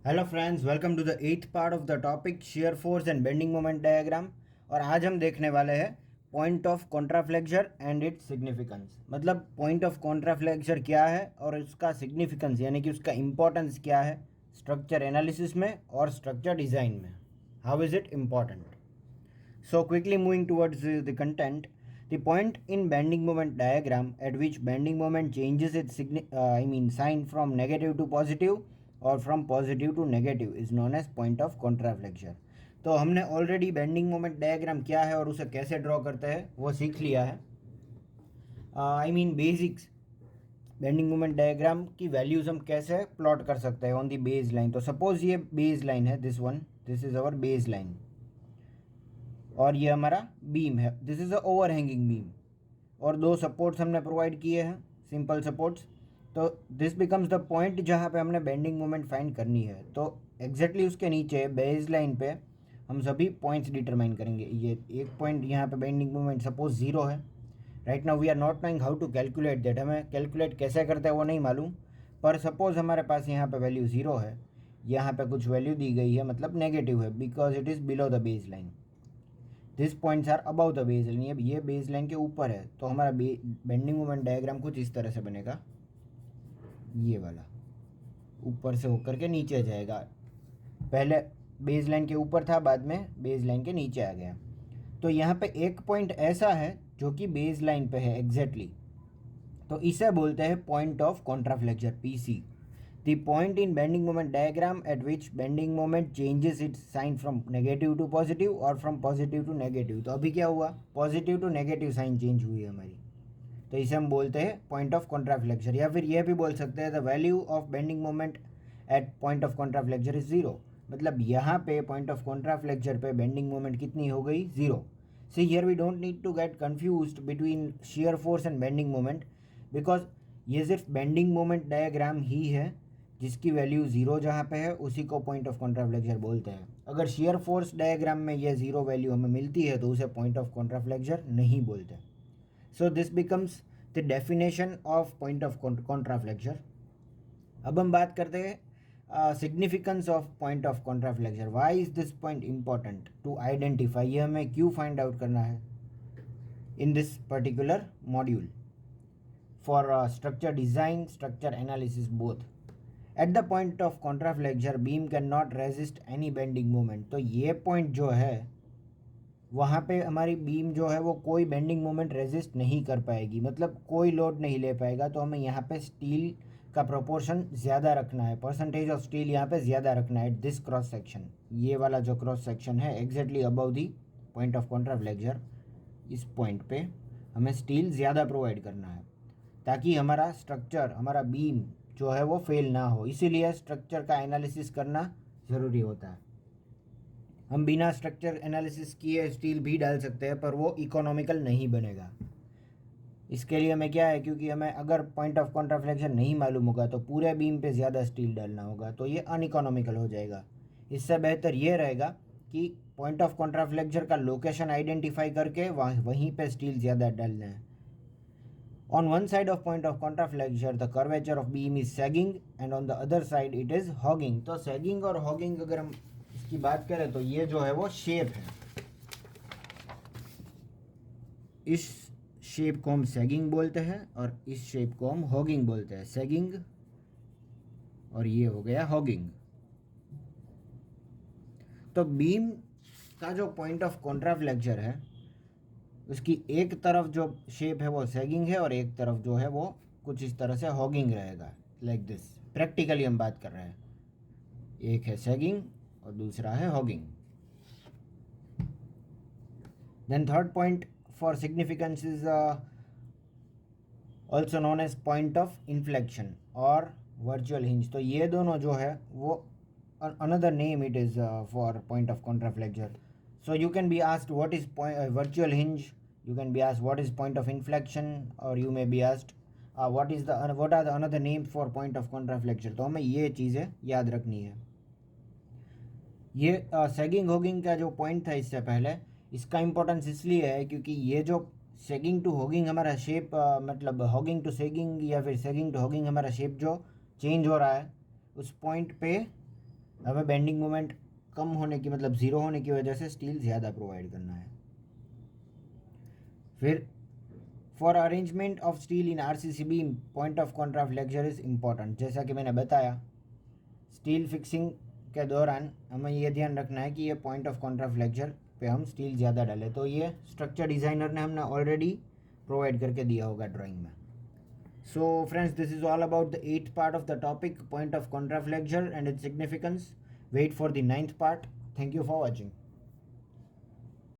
Hello friends, welcome to the eighth part of the topic shear force and bending moment diagram. और आज हम देखने वाले हैं point of contraflexure and its significance. मतलब point of contraflexure क्या है और उसका सिग्निफिकेंस यानी कि उसका इंपॉर्टेंस क्या है स्ट्रक्चर एनालिसिस में और स्ट्रक्चर डिज़ाइन में। How is it important? So quickly moving towards the content, the point in bending moment diagram at which bending moment changes its sign from negative to positive or from positive to negative is known as point of contraflexure. तो हमने already bending moment diagram क्या है और उसे कैसे draw करते हैं वो सीख लिया है। बेसिक्स बेंडिंग मोमेंट डायग्राम की वैल्यूज़ हम कैसे प्लॉट कर सकते हैं ऑन दी बेस लाइन। तो सपोज ये बेस लाइन है, this is our base line और ये हमारा बीम है, this is a over hanging beam. और दो सपोर्ट्स हमने प्रोवाइड किए हैं, सिंपल सपोर्ट्स। तो दिस बिकम्स द पॉइंट जहाँ पे हमने बेंडिंग मोमेंट फाइंड करनी है। तो एग्जैक्टली उसके नीचे बेस लाइन पे हम सभी पॉइंट्स डिटरमाइन करेंगे। ये एक पॉइंट यहाँ पे बेंडिंग मोमेंट सपोज ज़ीरो है। Right now we are not knowing how to calculate that, हमें कैलकुलेट कैसे करते हैं वो नहीं मालूम। पर सपोज हमारे पास यहाँ पे वैल्यू ज़ीरो है, यहाँ पे कुछ वैल्यू दी गई है मतलब नेगेटिव है because it is below the base line. This points are above the base line, ये बेस लाइन के ऊपर है। तो हमारा बेंडिंग मोमेंट डायग्राम कुछ इस तरह से बनेगा, ये वाला ऊपर से होकर के नीचे जाएगा। पहले बेस लाइन के ऊपर था, बाद में बेस लाइन के नीचे आ गया। तो यहाँ पे एक पॉइंट ऐसा है जो कि बेस लाइन पे है एग्जैक्टली, तो इसे बोलते हैं point of contraflexure, PC. The point in bending moment diagram at which bending moment changes its sign from negative to positive or from positive to negative। तो अभी क्या हुआ, positive to negative sign change हुई है हमारी, तो इसे हम बोलते हैं पॉइंट ऑफ कॉन्ट्राफ्लेक्चर। या फिर यह भी बोल सकते हैं the value of bending moment at point of contraflexure is zero. मतलब यहाँ पे पॉइंट ऑफ कॉन्ट्राफ्लेक्चर पे बेंडिंग मोमेंट कितनी हो गई, zero. See here we don't need to get confused between shear force and bending moment, because ये सिर्फ bending moment diagram ही है जिसकी वैल्यू ज़ीरो जहाँ पे है उसी को पॉइंट ऑफ कॉन्ट्राफ्लेक्चर बोलते हैं। अगर शेयर फोर्स डायग्राम में ये ज़ीरो वैल्यू हमें मिलती है तो उसे पॉइंट ऑफ कॉन्ट्राफ्लेक्चर नहीं बोलते। So this becomes the definition of point of contraflexure. अब हम बात करते हैं significance of point of contraflexure. Why is this point important to identify, ये हमें क्यों फाइंड आउट करना है in this particular module for structure design structure analysis both. At the point of contraflexure beam can not resist any bending moment. तो ये point जो है वहाँ पे हमारी बीम जो है वो कोई बेंडिंग मोमेंट रेजिस्ट नहीं कर पाएगी, मतलब कोई लोड नहीं ले पाएगा। तो हमें यहाँ पे स्टील का प्रोपोर्शन ज़्यादा रखना है, परसेंटेज ऑफ स्टील यहाँ पे ज़्यादा रखना है। दिस क्रॉस सेक्शन, ये वाला जो क्रॉस सेक्शन है exactly above the point of contraflexure, इस पॉइंट पे हमें स्टील ज़्यादा प्रोवाइड करना है ताकि हमारा स्ट्रक्चर, हमारा बीम जो है वो फेल ना हो। इसीलिए स्ट्रक्चर का एनालिसिस करना ज़रूरी होता है। हम बिना स्ट्रक्चर एनालिसिस किए स्टील भी डाल सकते हैं पर वो इकोनॉमिकल नहीं बनेगा। इसके लिए हमें क्या है, क्योंकि हमें अगर पॉइंट ऑफ कॉन्ट्राफ्लेक्शन नहीं मालूम होगा तो पूरे बीम पे ज़्यादा स्टील डालना होगा, तो ये अनइकोनॉमिकल हो जाएगा। इससे बेहतर ये रहेगा कि पॉइंट ऑफ कॉन्ट्राफ्लेक्चर का लोकेशन आइडेंटिफाई करके वहीं पे स्टील ज़्यादा डालना है। On one side of point of contraflexure the curvature of beam is sagging and on the other side it is hogging। तो sagging और hogging अगर हम इसकी बात करें तो ये जो है वो शेप है, इस शेप को हम सैगिंग बोलते हैं और इस शेप को हम हॉगिंग बोलते हैं। सैगिंग और ये हो गया हॉगिंग। तो बीम का जो पॉइंट ऑफ कॉन्ट्राफ्लेक्चर है उसकी एक तरफ जो शेप है वो सैगिंग है और एक तरफ जो है वो कुछ इस तरह से हॉगिंग रहेगा, लाइक दिस। प्रैक्टिकली हम बात कर रहे हैं, एक है सैगिंग और दूसरा है hogging. Then third point for significance is also known as point of inflection और वर्चुअल हिंज। तो ये दोनों जो है वो another name it is for point of contraflexure. So you can be asked what is virtual hinge, you can be asked what is point of inflection, or you may be asked what are the another names for point of contraflexure। तो हमें ये चीज़ें याद रखनी है। ये sagging hogging का जो पॉइंट था इससे पहले, इसका इम्पोर्टेंस इसलिए है क्योंकि ये जो सेगिंग टू होगिंग हमारा शेप, मतलब होगिंग टू सेगिंग या फिर सेगिंग टू होगिंग हमारा शेप जो चेंज हो रहा है उस पॉइंट पे हमें बेंडिंग मोमेंट कम होने की मतलब ज़ीरो होने की वजह से स्टील ज़्यादा प्रोवाइड करना है। फिर for arrangement of steel in RCC beam point of Contra flexure is important. जैसा कि मैंने बताया, स्टील फिक्सिंग के दौरान हमें ये ध्यान रखना है कि ये पॉइंट ऑफ कॉन्ट्रा फ्लेक्चर पे हम स्टील ज़्यादा डालें। तो ये स्ट्रक्चर डिज़ाइनर ने हमने ऑलरेडी प्रोवाइड करके दिया होगा ड्राइंग में। So friends, this is all about the 8th part of the topic, point of contraflexure and its significance. Wait for the 9th part. Thank you for watching.